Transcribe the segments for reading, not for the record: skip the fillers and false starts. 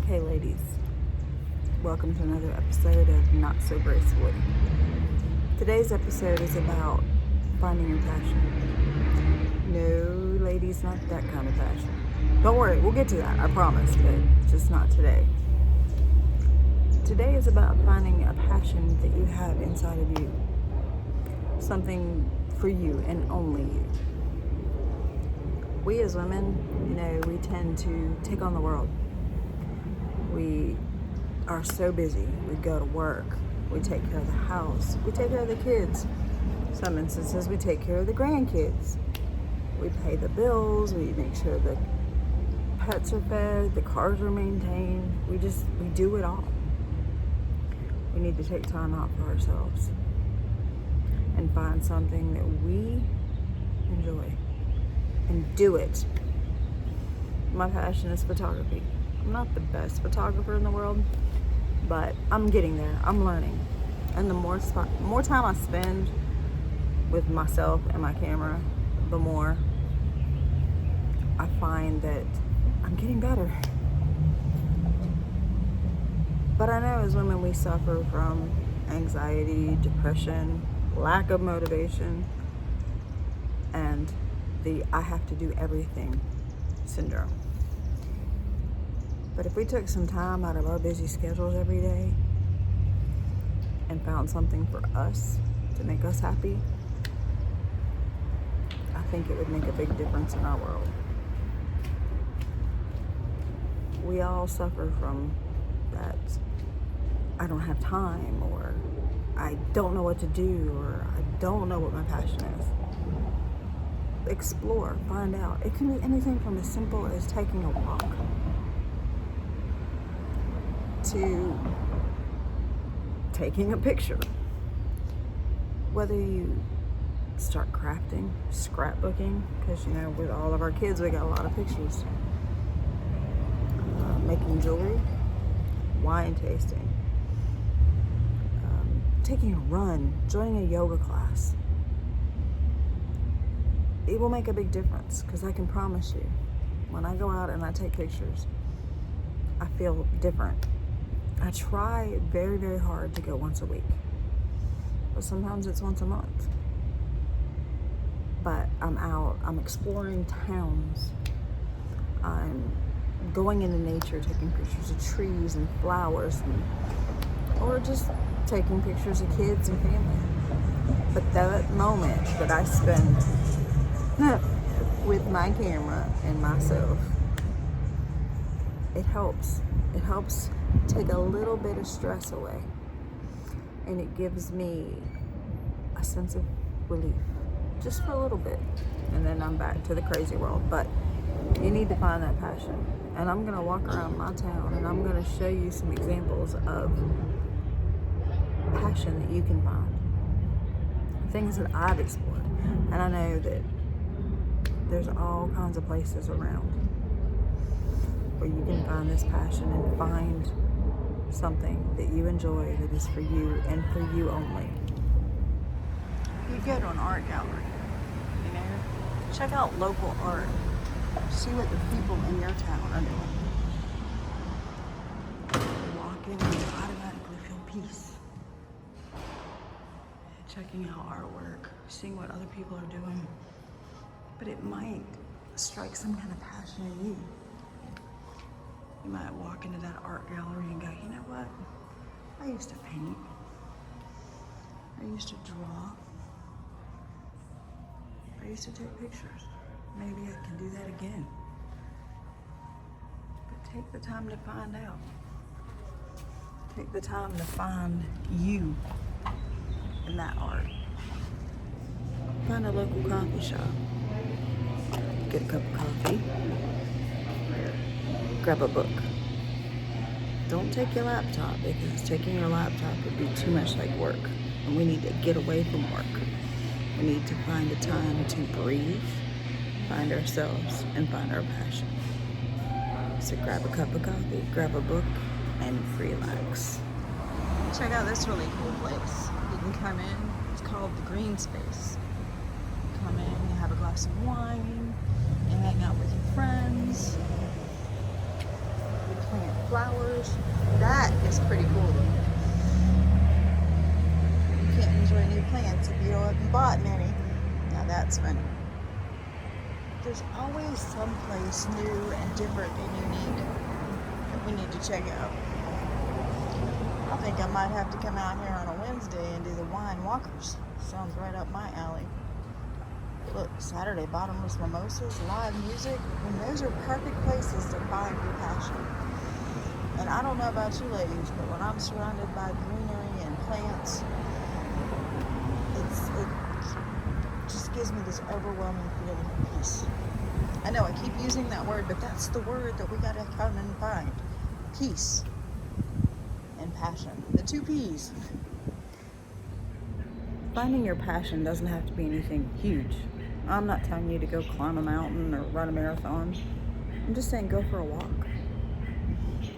Okay, ladies, welcome to another episode of Not So Gracefully. Today's episode is about finding your passion. No, ladies, not that kind of passion. Don't worry, we'll get to that, I promise, but just not today. Today is about finding a passion that you have inside of you. Something for you and only you. We as women, we tend to take on the world. We are so busy. We go to work. We take care of the house. We take care of the kids. Some instances, we take care of the grandkids. We pay the bills. We make sure the pets are fed, the cars are maintained. We do it all. We need to take time out for ourselves and find something that we enjoy and do it. My passion is photography. I'm not the best photographer in the world, but I'm getting there. I'm learning. And the more time I spend with myself and my camera, the more I find that I'm getting better. But I know as women we suffer from anxiety, depression, lack of motivation, and the I have to do everything syndrome. But if we took some time out of our busy schedules every day and found something for us to make us happy, I think it would make a big difference in our world. We all suffer from that I don't have time, or I don't know what to do, or I don't know what my passion is. Explore, find out. It can be anything from as simple as taking a walk to taking a picture. Whether you start crafting, scrapbooking, because with all of our kids we got a lot of pictures. Making jewelry, wine tasting, taking a run, joining a yoga class. It will make a big difference, because I can promise you, when I go out and I take pictures, I feel different. I try very, very hard to go once a week, but sometimes it's once a month. But I'm out, I'm exploring towns, I'm going into nature, taking pictures of trees and flowers, or just taking pictures of kids and family. But that moment that I spend with my camera and myself, it helps take a little bit of stress away, and it gives me a sense of relief, just for a little bit, and then I'm back to the crazy world. But you need to find that passion, and I'm gonna walk around my town and I'm gonna show you some examples of passion that you can find, things that I've explored. And I know that there's all kinds of places around where you can find this passion and find something that you enjoy that is for you and for you only. You go to an art gallery, check out local art, see what the people in your town are doing. You walk in and you automatically feel peace. Checking out artwork, seeing what other people are doing, but it might strike some kind of passion in you. You might walk into that art gallery and go, you know what? I used to paint. I used to draw. I used to take pictures. Maybe I can do that again. But take the time to find out. Take the time to find you in that art. Find a local coffee shop. Get a cup of coffee. Grab a book. Don't take your laptop, because taking your laptop would be too much like work. And we need to get away from work. We need to find the time to breathe, find ourselves, and find our passion. So grab a cup of coffee, grab a book, and relax. Check out this really cool place. You can come in. It's called the Green Space. You come in, you have a glass of wine, you hang out with your friends, you plant flowers. That is pretty cool. You can't enjoy new plants if you haven't bought many. Now that's funny. There's always someplace new and different and unique that we need to check out. I think I might have to come out here on a Wednesday and do the wine walkers. Sounds right up my alley. Look, Saturday bottomless mimosas, live music, and those are perfect places to find your passion. And I don't know about you ladies, but when I'm surrounded by greenery and plants, it just gives me this overwhelming feeling of peace. I know I keep using that word, but that's the word that we gotta come and find. Peace and passion. The two P's. Finding your passion doesn't have to be anything huge. I'm not telling you to go climb a mountain or run a marathon. I'm just saying go for a walk.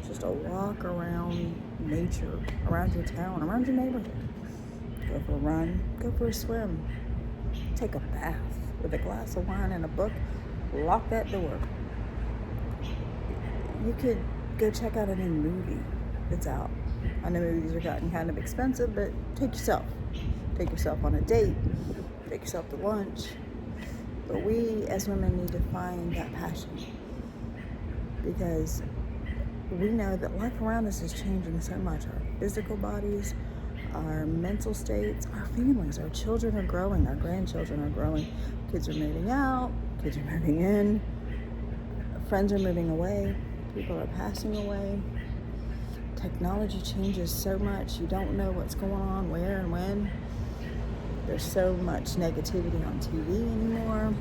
Just a walk around nature, around your town, around your neighborhood. Go for a run, go for a swim. Take a bath with a glass of wine and a book. Lock that door. You could go check out a new movie that's out. I know movies are gotten kind of expensive, but take yourself. Take yourself on a date. Take yourself to lunch. But we as women need to find that passion, because we know that life around us is changing so much. Our physical bodies, our mental states, our families, our children are growing, our grandchildren are growing. Kids are moving out, kids are moving in, friends are moving away, people are passing away. Technology changes so much, you don't know what's going on, where and when. There's so much negativity on TV anymore.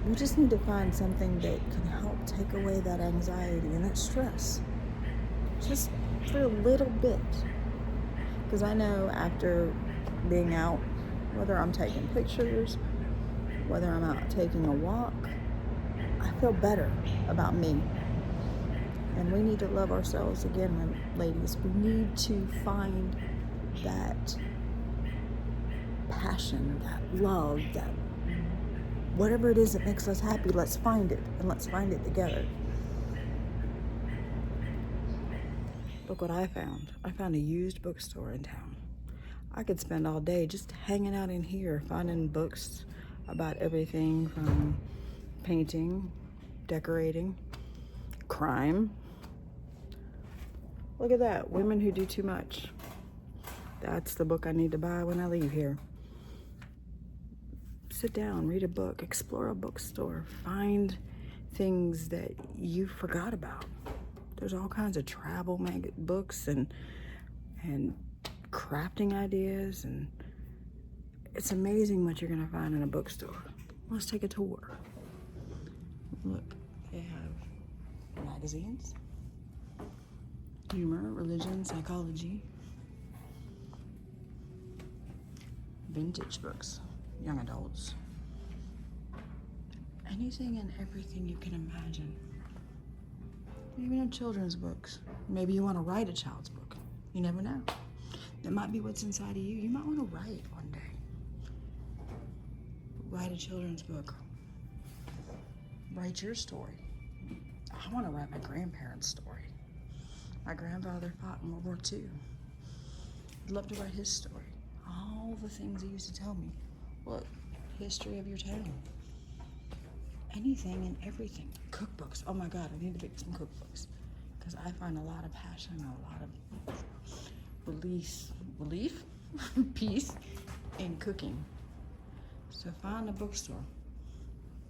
We just need to find something that can help take away that anxiety and that stress. Just for a little bit. Because I know after being out, whether I'm taking pictures, whether I'm out taking a walk, I feel better about me. And we need to love ourselves again, ladies. We need to find that passion, that love, that whatever it is that makes us happy, let's find it, and let's find it together. Look what I found. I found a used bookstore in town. I could spend all day just hanging out in here, finding books about everything from painting, decorating, crime. Look at that, Women Who Do Too Much. That's the book I need to buy when I leave here. Sit down, read a book, explore a bookstore, find things that you forgot about. There's all kinds of travel books and crafting ideas, and it's amazing what you're gonna find in a bookstore. Let's take a tour. Look, they have magazines, humor, religion, psychology, vintage books, young adults, anything and everything you can imagine. You even have children's books. Maybe you want to write a child's book. You never know. That might be what's inside of you. You might want to write one day. Write a children's book. Write your story. I want to write my grandparents' story. My grandfather fought in World War II. I'd love to write his story. All the things he used to tell me. Look, history of your town. Anything and everything. Cookbooks. Oh my God, I need to make some cookbooks, because I find a lot of passion, a lot of peace in cooking. So find a bookstore,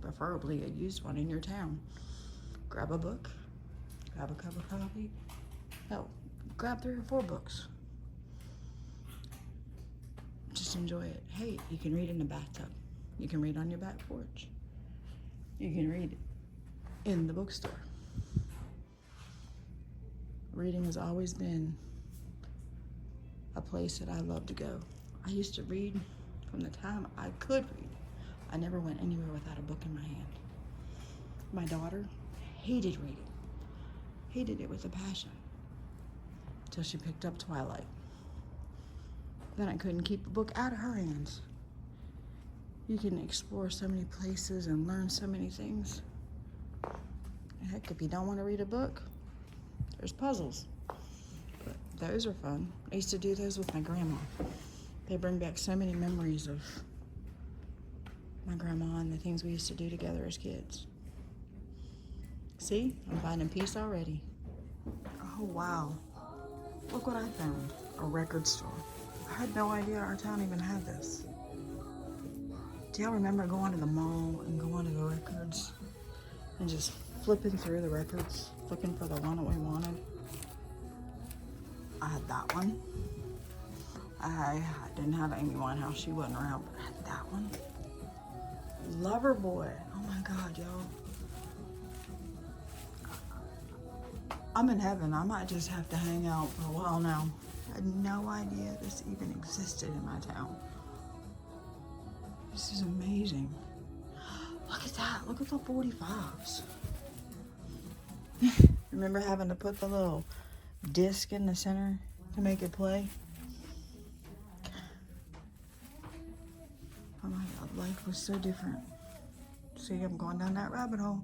preferably a used one in your town. Grab a book, grab a cup of coffee. Hell, grab 3 or 4 books. Just enjoy it. Hey, you can read in the bathtub. You can read on your back porch. You can read in the bookstore. Reading has always been a place that I love to go. I used to read from the time I could read. I never went anywhere without a book in my hand. My daughter hated reading. Hated it with a passion. Till she picked up Twilight. Then I couldn't keep a book out of her hands. You can explore so many places and learn so many things. Heck, if you don't want to read a book, There's puzzles. But those are fun. I used to do those with my grandma. They bring back so many memories of my grandma and the things we used to do together as kids. See? I'm finding peace already. Oh, wow. Look what I found. A record store. I had no idea our town even had this. Do y'all remember going to the mall and going to the records and just flipping through the records, looking for the one that we wanted? I had that one. I didn't have Amy Winehouse. She wasn't around, but I had that one. Loverboy. Oh my God, y'all. I'm in heaven. I might just have to hang out for a while now. I had no idea this even existed in my town. This is amazing. Look at that. Look at the 45s. Remember having to put the little disc in the center to make it play? Oh my God, life was so different. See, I'm going down that rabbit hole.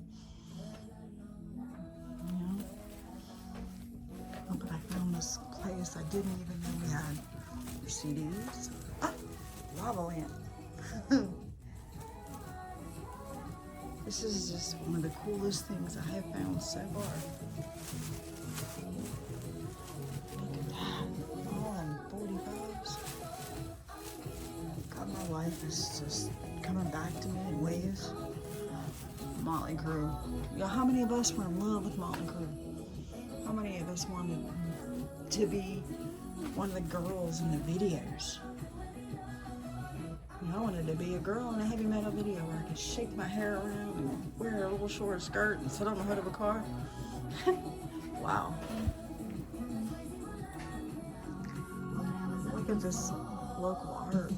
Yeah. Oh, but I found this place I didn't even know we had CDs. Ah, lava lamp. This is just one of the coolest things I have found so far. Look at that. All in 45s. God, my life is just coming back to me in ways. Motley Crue. Yo, how many of us were in love with Motley Crue? How many of us wanted to be one of the girls in the videos? I wanted to be a girl in a heavy metal video where I could shake my hair around and wear a little short skirt and sit on the hood of a car. Wow. Look at this local art.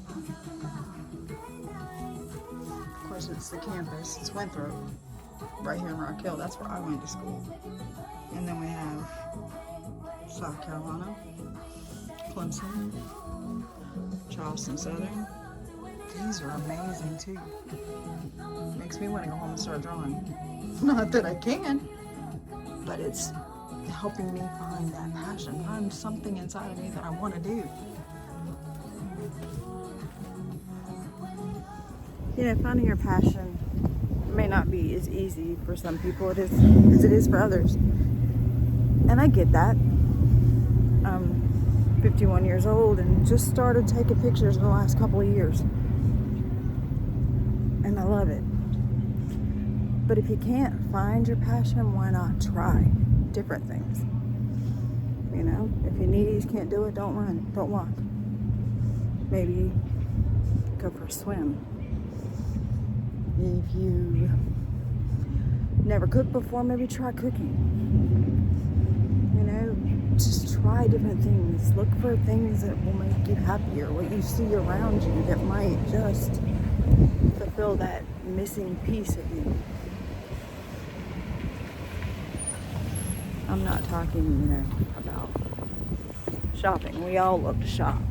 Of course, it's the campus. It's Winthrop, right here in Rock Hill. That's where I went to school. And then we have South Carolina, Clemson, Charleston Southern. These are amazing too. Makes me want to go home and start drawing. Not that I can, but it's helping me find that passion, find something inside of me that I want to do. You know, finding your passion may not be as easy for some people as it is for others. And I get that. I'm 51 years old and just started taking pictures in the last couple of years. And I love it. But if you can't find your passion, why not try different things? You know, if your knees can't do it, don't run, don't walk. Maybe go for a swim. If you never cooked before, maybe try cooking. You know, just try different things. Look for things that will make you happier, what you see around you that might just fulfill that missing piece of you. I'm not talking, you know, about shopping. We all love to shop.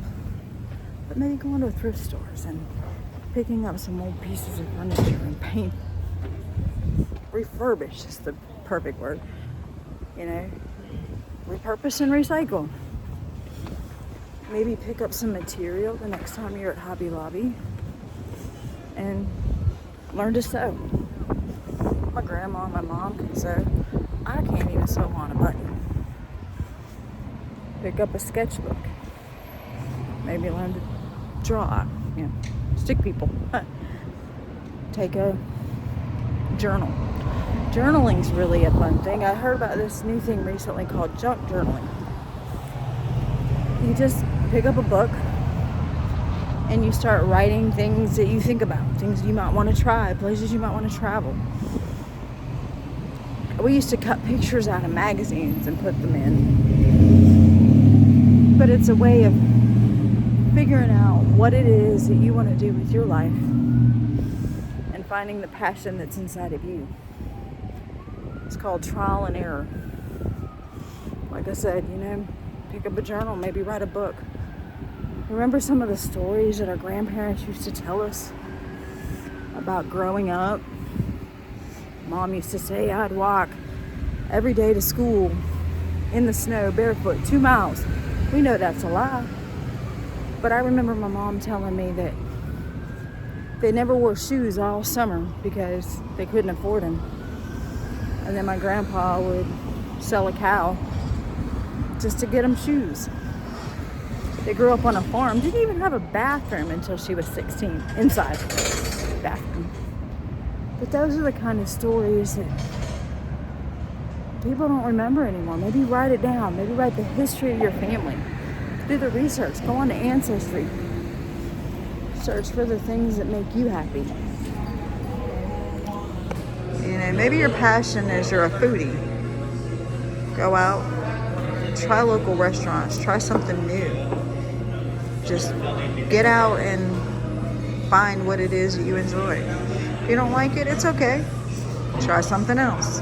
But maybe going to thrift stores and picking up some old pieces of furniture and paint. Refurbish is the perfect word. You know, repurpose and recycle. Maybe pick up some material the next time you're at Hobby Lobby and learn to sew. My grandma and my mom can sew. I can't even sew on a button. Pick up a sketchbook. Maybe learn to draw, you know, stick people. Take a journal. Journaling's really a fun thing. I heard about this new thing recently called junk journaling. You just pick up a book and you start writing things that you think about, things you might want to try, places you might want to travel. We used to cut pictures out of magazines and put them in. But it's a way of figuring out what it is that you want to do with your life and finding the passion that's inside of you. It's called trial and error. Like I said, you know, pick up a journal, maybe write a book. Remember some of the stories that our grandparents used to tell us about growing up? Mom used to say I'd walk every day to school in the snow, barefoot, 2 miles. We know that's a lie. But I remember my mom telling me that they never wore shoes all summer because they couldn't afford them. And then my grandpa would sell a cow just to get them shoes. They grew up on a farm, didn't even have a bathroom until she was 16, inside bathroom. But those are the kind of stories that people don't remember anymore. Maybe write it down. Maybe write the history of your family. Do the research. Go on to Ancestry. Search for the things that make you happy. You know, maybe your passion is you're a foodie. Go out, try local restaurants, try something new. Just get out and find what it is that you enjoy. If you don't like it, it's okay. Try something else.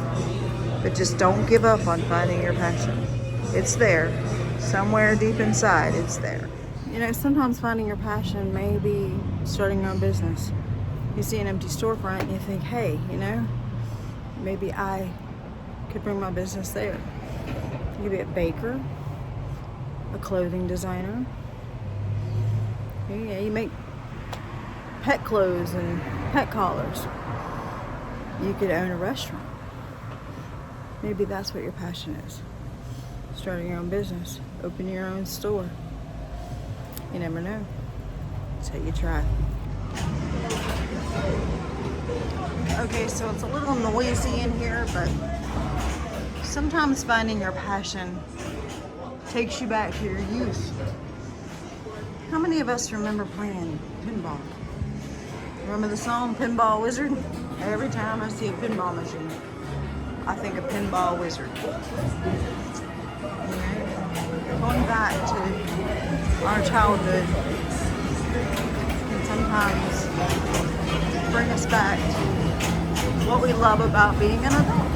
But just don't give up on finding your passion. It's there. Somewhere deep inside, it's there. You know, sometimes finding your passion may be starting your own business. You see an empty storefront and you think, hey, you know, maybe I could bring my business there. You could be a baker, a clothing designer. Yeah, you make pet clothes and pet collars. You could own a restaurant. Maybe that's what your passion is. Starting your own business, opening your own store. You never know. Until you try. Okay, so it's a little noisy in here, but sometimes finding your passion takes you back to your youth. How many of us remember playing pinball? Remember the song Pinball Wizard? Every time I see a pinball machine, I think of Pinball Wizard. Going back to our childhood can sometimes bring us back to what we love about being an adult.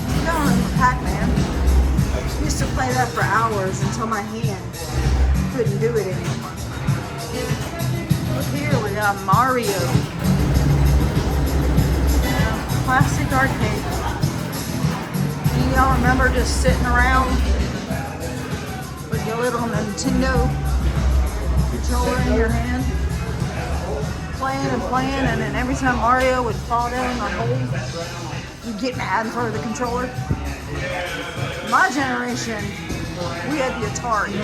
I don't remember Pac-Man. I used to play that for hours until my hand couldn't do it anymore. Look here, we got Mario. Classic arcade. And y'all remember just sitting around with your little Nintendo controller in your hand, playing, and then every time Mario would fall down the hole, you'd get mad and throw the controller. My generation, we had the Atari.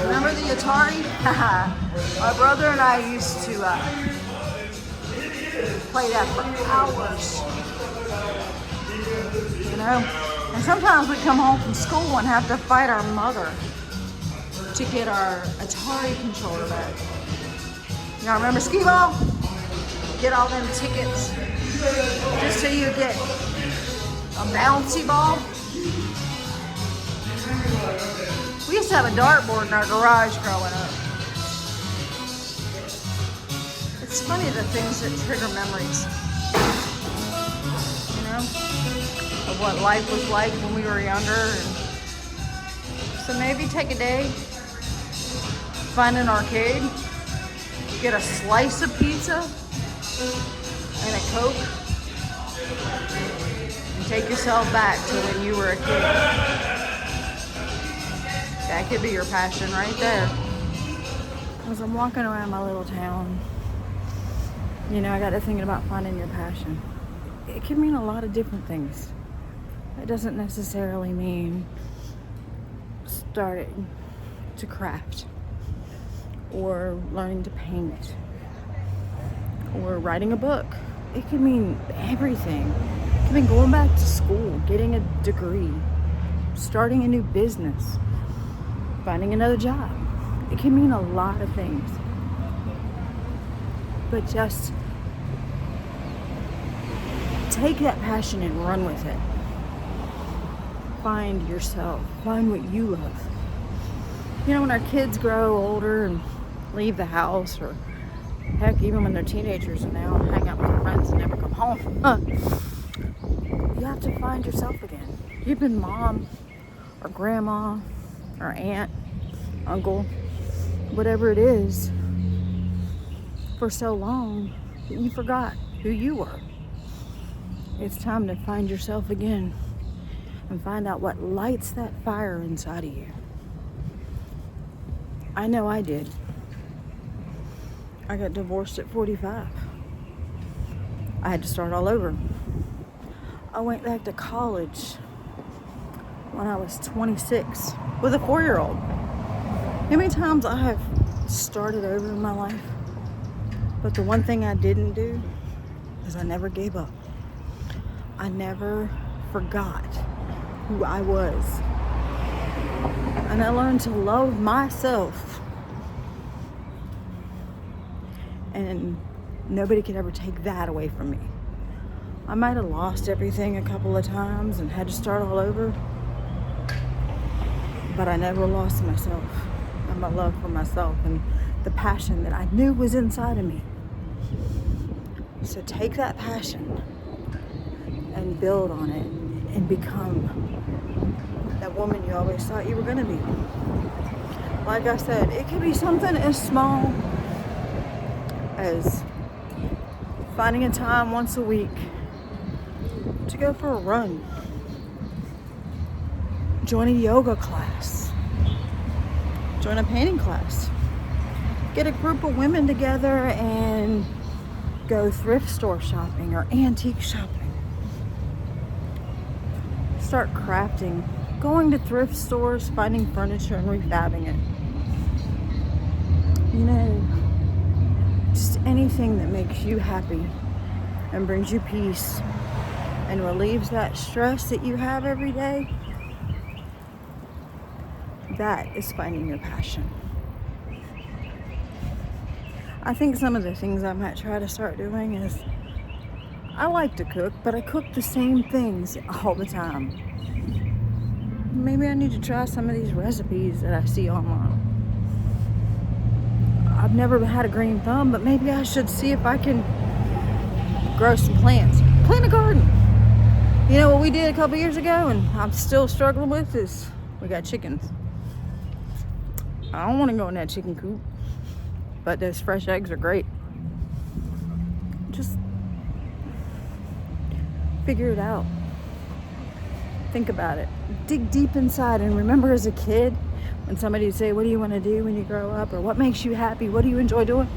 Remember the Atari? My brother and I used to play that for hours. You know? And sometimes we'd come home from school and have to fight our mother to get our Atari controller back. Y'all remember skee-ball? Get all them tickets just so you get a bouncy ball. We used to have a dartboard in our garage growing up. It's funny the things that trigger memories, you know, of what life was like when we were younger. So maybe take a day, find an arcade, get a slice of pizza and a Coke, and take yourself back to when you were a kid. That could be your passion right there. As I'm walking around my little town, you know, I got to thinking about finding your passion. It can mean a lot of different things. It doesn't necessarily mean starting to craft or learning to paint or writing a book. It can mean everything. It can mean going back to school, getting a degree, starting a new business, finding another job. It can mean a lot of things. But just take that passion and run with it. Find yourself. Find what you love. You know, when our kids grow older and leave the house, or heck, even when they're teenagers and now hang out with their friends and never come home, you have to find yourself again. You've been mom or grandma or aunt, uncle, whatever it is, for so long that you forgot who you were. It's time to find yourself again and find out what lights that fire inside of you. I know I did. I got divorced at 45. I had to start all over. I went back to college when I was 26 with a 4-year-old. How many times I have started over in my life? But the one thing I didn't do is I never gave up. I never forgot who I was. And I learned to love myself. And nobody could ever take that away from me. I might have lost everything a couple of times and had to start all over, but I never lost myself and my love for myself and the passion that I knew was inside of me. So take that passion and build on it and become that woman you always thought you were going to be. Like I said, it could be something as small as finding a time once a week to go for a run, join a yoga class, join a painting class, get a group of women together and go thrift store shopping or antique shopping. Start crafting, going to thrift stores, finding furniture and refabbing it. You know, just anything that makes you happy and brings you peace and relieves that stress that you have every day. That is finding your passion. I think some of the things I might try to start doing is, I like to cook, but I cook the same things all the time. Maybe I need to try some of these recipes that I see online. I've never had a green thumb, but maybe I should see if I can grow some plants. Plant a garden. You know what we did a couple years ago and I'm still struggling with is we got chickens. I don't want to go in that chicken coop, but those fresh eggs are great. Just figure it out. Think about it. Dig deep inside and remember as a kid when somebody would say, what do you want to do when you grow up? Or what makes you happy? What do you enjoy doing?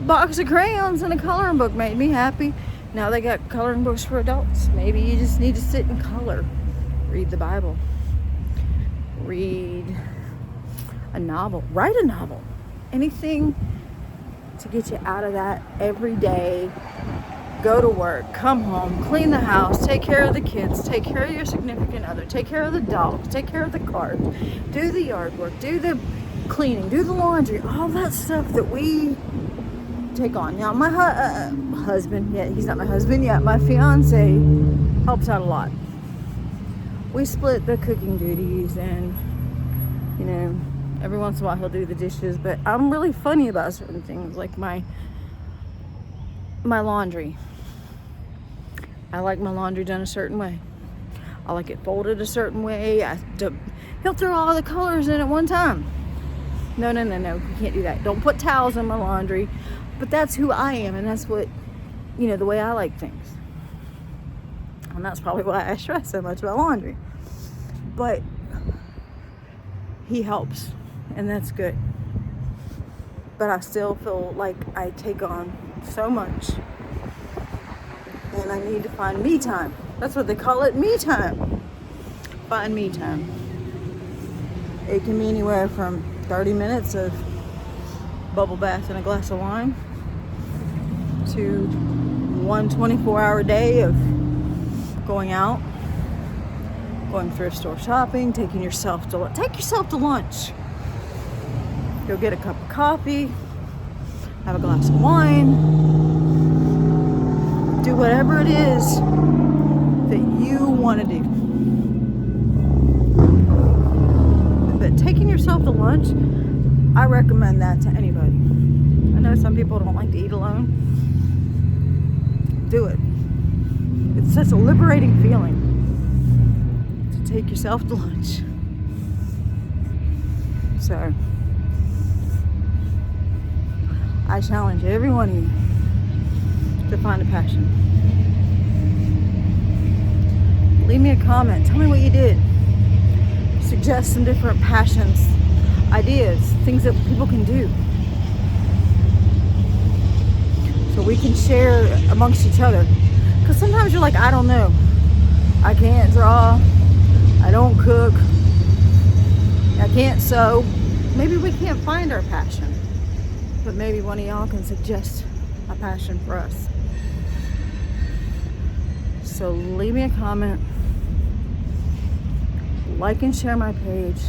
Box of crayons and a coloring book made me happy. Now they got coloring books for adults. Maybe you just need to sit and color. Read the Bible. Read a novel. Write a novel. Anything to get you out of that every day. Go to work, come home, clean the house, take care of the kids, take care of your significant other, take care of the dogs, take care of the cars, do the yard work, do the cleaning, do the laundry, all that stuff that we take on. Now, my husband, yeah, he's not my husband yet, my fiance helps out a lot. We split the cooking duties and, you know, every once in a while he'll do the dishes, but I'm really funny about certain things, like my laundry. I like my laundry done a certain way. I like it folded a certain way. He'll throw all the colors in at one time. No, you can't do that. Don't put towels in my laundry. But that's who I am, and that's what, you know, the way I like things. And that's probably why I stress so much about laundry. But he helps, and that's good. But I still feel like I take on so much. And I need to find me time. That's what they call it, me time. Find me time. It can be anywhere from 30 minutes of bubble bath and a glass of wine to one 24-hour day of going out, going thrift store shopping, taking yourself to lunch. Go get a cup of coffee, have a glass of wine, do whatever it is that you want to do. But taking yourself to lunch, I recommend that to anybody. I know some people don't like to eat alone. Do it. It's such a liberating feeling to take yourself to lunch. So I challenge every one of you to find a passion. Leave me a comment. Tell me what you did. Suggest some different passions, ideas, things that people can do. So we can share amongst each other. Because sometimes you're like, I don't know. I can't draw. I don't cook. I can't sew. Maybe we can't find our passion. But maybe one of y'all can suggest a passion for us. So leave me a comment. Like and share my page.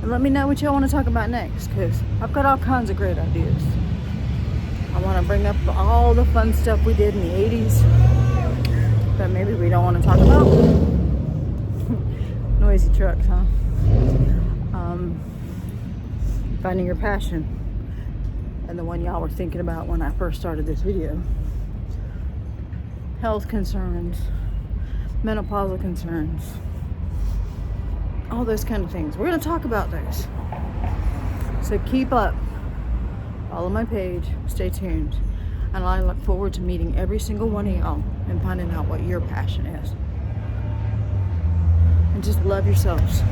And let me know what y'all want to talk about next. Because I've got all kinds of great ideas. I want to bring up all the fun stuff we did in the 80s that maybe we don't want to talk about. Noisy trucks, huh? Finding your passion. And the one y'all were thinking about when I first started this video. Health concerns, menopausal concerns, all those kind of things. We're going to talk about those. So keep up. Follow my page. Stay tuned. And I look forward to meeting every single one of y'all and finding out what your passion is. And just love yourselves.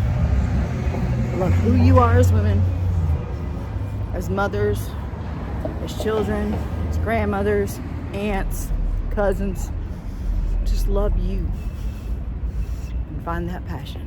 Love who you are as women, as mothers, as children, as grandmothers, aunts, cousins. Just love you and find that passion.